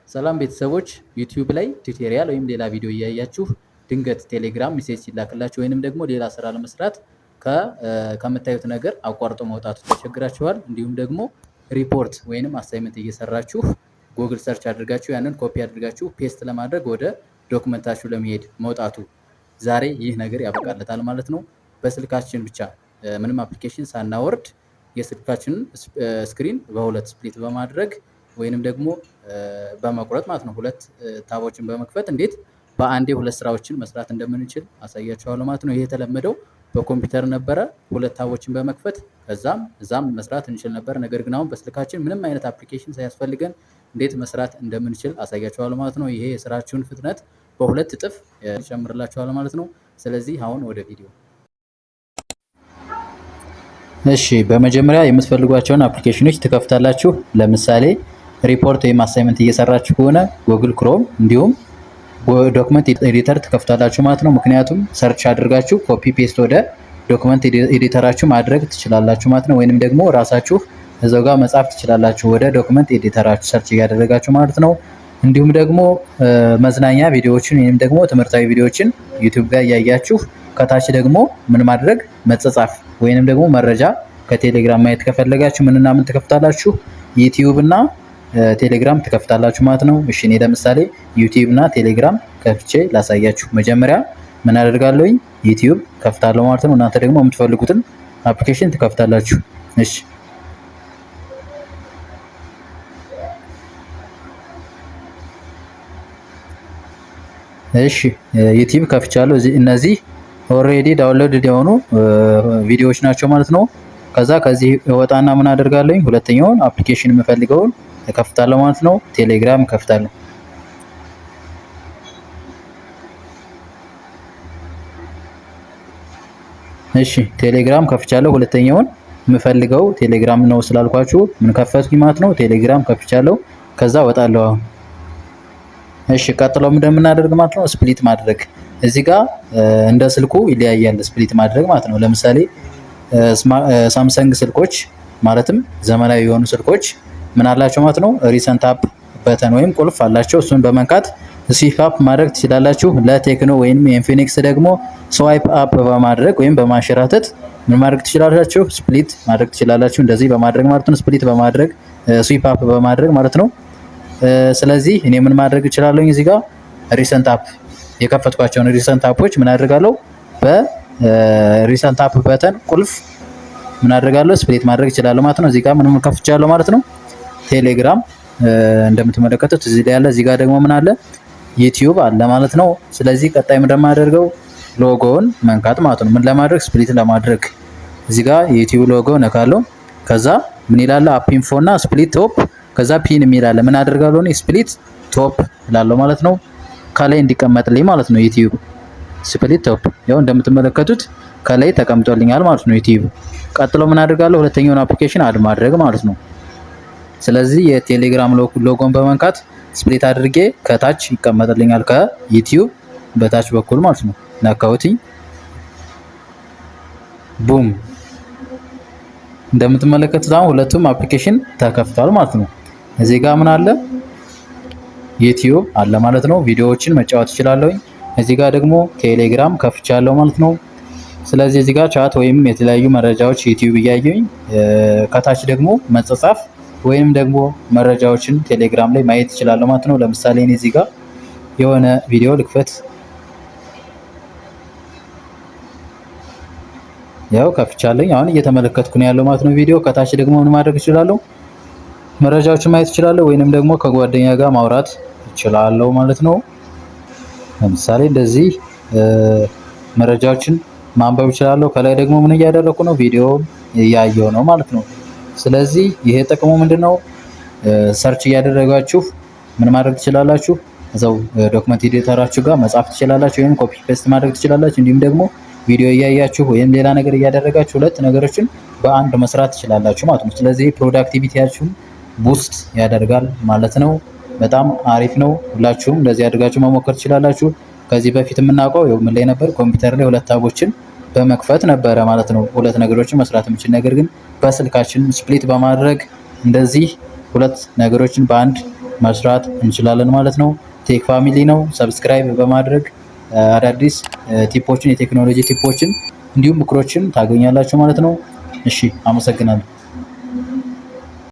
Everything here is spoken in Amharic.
ሰላም ቤተሰቦች ዩቲዩብ ላይ ቱቶሪያል ወይም ሌላ ቪዲዮ እያያችሁ ድንገት ቴሌግራም ሜሴጅ ሲላክላችሁ ወይንም ደግሞ ሌላ ስራ ለመስራት ከምታዩት ነገር አቋርጦ መውጣቱ ተቸግራችኋል። እንዲሁም ደግሞ ሪፖርት ወይንም አሳይመንት እየሰራችሁ ጉግል ሰርች አድርጋችሁ ያንን ኮፒ አድርጋችሁ ፔስት ለማድረግ ወደ ዶክመንታችሁ ለመሄድ መውጣቱ ዛሬ ይህ ነገር ያበቃለታል ማለት ነው። በስልካችን ብቻ ምንም አፕሊኬሽን ሳናወርድ የስልካችንን ስክሪን በሁለት ስፕሊት በማድረግ ወይንም ደግሞ በመቁረጥ ማለት ነው ሁለት ታቦችን በመክፈት እንዴት በአንዴ ሁለት ስራዎችን መስራት እንደምንችል አሳያችኋለሁ ማለት ነው። ይሄ የተለመደው በኮምፒውተር ነበረ። ሁለት ታቦችን በመክፈት እዛም መስራት እንችል ነበር። ነገር ግን አሁን በስልካችን ምንም አይነት አፕሊኬሽን ሳያስፈልገን እንዴት መስራት እንደምንችል አሳያችኋለሁ ማለት ነው። ይሄ የስራችሁን ፍጥነት በሁለት እጥፍ ይጨምርላችኋል ማለት ነው። ስለዚህ አሁን ወደ ቪዲዮ። እሺ፣ በመጀመሪያ የምትፈልጓቸውን አፕሊኬሽኖች ትከፍታላችሁ። ለምሳሌ ሪፖርት ወይም አሳይመንት እየሰራችሁ ከሆነ ጉግል ክሮም እንዲሁም ዶክመንት ኤዲተር ትከፍታላችሁ ማለት ነው። ምክንያቱም ሰርች አድርጋችሁ ኮፒ ፔስት ወደ ዶክመንት ኤዲተራችሁ ማድረግ ትችላላችሁ ማለት ነው። ወይንም ደግሞ ራሳችሁ እዛው ጋር መጻፍ ትችላላችሁ ወደ ዶክመንት ኤዲተራችሁ ሰርች እያደረጋችሁ ማለት ነው። እንዲሁም ደግሞ መዝናኛ ቪዲዮዎችን ወይንም ደግሞ ትምህርታዊ ቪዲዮዎችን ዩቲዩብ ጋር እያያችሁ ከታች ደግሞ ምን ማድረግ መጻጻፍ ወይንም ደግሞ መረጃ ከቴሌግራም ማየት ከፈለጋችሁ ምንና ምን ትከፍታላችሁ? ዩቲዩብ እና ቴሌግራም ትከፍታላችሁ ማለት ነው። እሺ፣ እኔ ለምሳሌ ዩቲዩብ እና ቴሌግራም ከፍቼ ላሳያችሁ። መጀመሪያ ምን አደርጋለሁኝ? ዩቲዩብ ከፍታለሁ ማለት ነው። እናንተ ደግሞ የምትፈልጉትን አፕሊኬሽን ትከፍታላችሁ። እሺ፣ ዩቲዩብ ከፍቻለሁ። እነዚህ ኦልሬዲ ዳውንሎድድ የሆኑ ቪዲዮዎች ናቸው ማለት ነው። ከዚህ ወጣና ምን አደርጋለሁኝ? ሁለተኛውን አፕሊኬሽን የምፈልገውን እከፍታለሁ ማለት ነው። ቴሌግራም እከፍታለሁ። እሺ፣ ቴሌግራም ከፍቻለሁ። ሁለተኛውን የምፈልገው ቴሌግራም ነው ስላልኳችሁ ምን ከፈትኩኝ ማለት ነው። ቴሌግራም ከፍቻለሁ። ከዛ ወጣለሁ አሁን። እሺ፣ ቀጥሎም እንደምናደርግ ማለት ነው ስፕሊት ማድረግ። እዚህ ጋር እንደ ስልኩ ይለያያል ስፕሊት ማድረግ ማለት ነው። ለምሳሌ ሳምሰንግ ስልኮች ማለትም ዘመናዊ የሆኑ ስልኮች ምን አላቸው ማለት ነው? ሪሰንት አፕ በተን ወይም ቁልፍ አላቸው። እሱን በመንካት ስዊፕ አፕ ማድረግ ትችላላችሁ። ለቴክኖ ወይም ኢንፊኒክስ ደግሞ ስዋይፕ አፕ በማድረግ ወይም በማንሸራተት ምን ማድረግ ትችላላችሁ? ስፕሊት ማድረግ ትችላላችሁ። እንደዚህ በማድረግ ማለት ነው። ስፕሊት በማድረግ ስዊፕ አፕ በማድረግ ማለት ነው። ስለዚህ እኔ ምን ማድረግ እችላለሁ? እዚህ ጋር ሪሰንት አፕ የከፈትኳቸውን ሪሰንት አፖች ምን አድርጋለሁ? በሪሰንት አፕ በተን ቁልፍ ምን አድርጋለሁ? ስፕሊት ማድረግ እችላለሁ ማለት ነው። እዚህ ጋር ምንም ከፍቻለሁ ማለት ነው። ቴሌግራም እንደምትመለከቱት እዚህ ላይ ያለ፣ እዚህ ጋር ደግሞ ምን አለ? ዩቲዩብ አለ ማለት ነው። ስለዚህ ቀጣይ ምን እንደማደርገው ሎጎውን መንካት ማለት ነው። ምን ለማድረግ? ስፕሊት ለማድረግ እዚህ ጋር የዩቲዩብ ሎጎ ነካለሁ። ከዛ ምን ይላል? አፕ ኢንፎ እና ስፕሊት ቶፕ፣ ከዛ ፒን የሚል አለ። ምን አደርጋለሁ? ስፕሊት ቶፕ እላለሁ ማለት ነው። ከላይ እንዲቀመጥልኝ ማለት ነው። ዩቲዩብ ስፕሊት ቶፕ ያው እንደምትመለከቱት ከላይ ተቀምጦልኛል ማለት ነው ዩቲዩብ። ቀጥሎ ምን አደርጋለሁ? ሁለተኛውን አፕሊኬሽን አድ ማድረግ ማለት ነው። ስለዚህ የቴሌግራም ሎጎን በመንካት ስፕሊት አድርጌ ከታች ይቀመጥልኛል ከዩቲዩብ በታች በኩል ማለት ነው። ነካውትኝ ቡም፣ እንደምትመለከቱት አሁን ሁለቱም አፕሊኬሽን ተከፍቷል ማለት ነው። እዚህ ጋር ምን አለ? ዩቲዩብ አለ ማለት ነው። ቪዲዮዎችን መጫወት እችላለሁ። እዚህ ጋር ደግሞ ቴሌግራም ከፍቻለሁ ማለት ነው። ስለዚህ እዚህ ጋር ቻት ወይም የተለያዩ መረጃዎች ዩቲዩብ እያየኝ ከታች ደግሞ መጻጻፍ ወይም ደግሞ መረጃዎችን ቴሌግራም ላይ ማየት እችላለሁ ማለት ነው። ለምሳሌ እኔ እዚህ ጋር የሆነ ቪዲዮ ልክፈት። ያው ከፍቻለኝ አሁን እየተመለከትኩ ነው ያለው ማለት ነው ቪዲዮ። ከታች ደግሞ ምን ማድረግ እችላለሁ? መረጃዎችን ማየት እችላለሁ ወይንም ደግሞ ከጓደኛ ጋር ማውራት እችላለሁ ማለት ነው። ለምሳሌ እንደዚህ መረጃዎችን ማንበብ እችላለሁ። ከላይ ደግሞ ምን እያደረኩ ነው? ቪዲዮ እያየሁ ነው ማለት ነው። ስለዚህ ይሄ ጥቅሙ ምንድነው? ሰርች እያደረጋችሁ ምን ማድረግ ትችላላችሁ? እዛው ዶክመንት ኤዲተራችሁ ጋር መጻፍ ትችላላችሁ ወይም ኮፒ ፔስት ማድረግ ትችላላችሁ። እንዲሁም ደግሞ ቪዲዮ እያያችሁ ወይም ሌላ ነገር እያደረጋችሁ ሁለት ነገሮችን በአንድ መስራት ትችላላችሁ ማለት ነው። ስለዚህ ፕሮዳክቲቪቲያችሁን ቡስት ያደርጋል ማለት ነው። በጣም አሪፍ ነው። ሁላችሁም እንደዚህ አድርጋችሁ መሞከር ትችላላችሁ። ከዚህ በፊት የምናውቀው ምን ላይ ነበር? ኮምፒውተር ላይ ሁለት ታቦችን በመክፈት ነበረ ማለት ነው ሁለት ነገሮችን መስራት የምንችል። ነገር ግን በስልካችን ስፕሊት በማድረግ እንደዚህ ሁለት ነገሮችን በአንድ መስራት እንችላለን ማለት ነው። ቴክ ፋሚሊ ነው። ሰብስክራይብ በማድረግ አዳዲስ ቲፖችን የቴክኖሎጂ ቲፖችን እንዲሁም ምክሮችን ታገኛላችሁ ማለት ነው። እሺ፣ አመሰግናለሁ።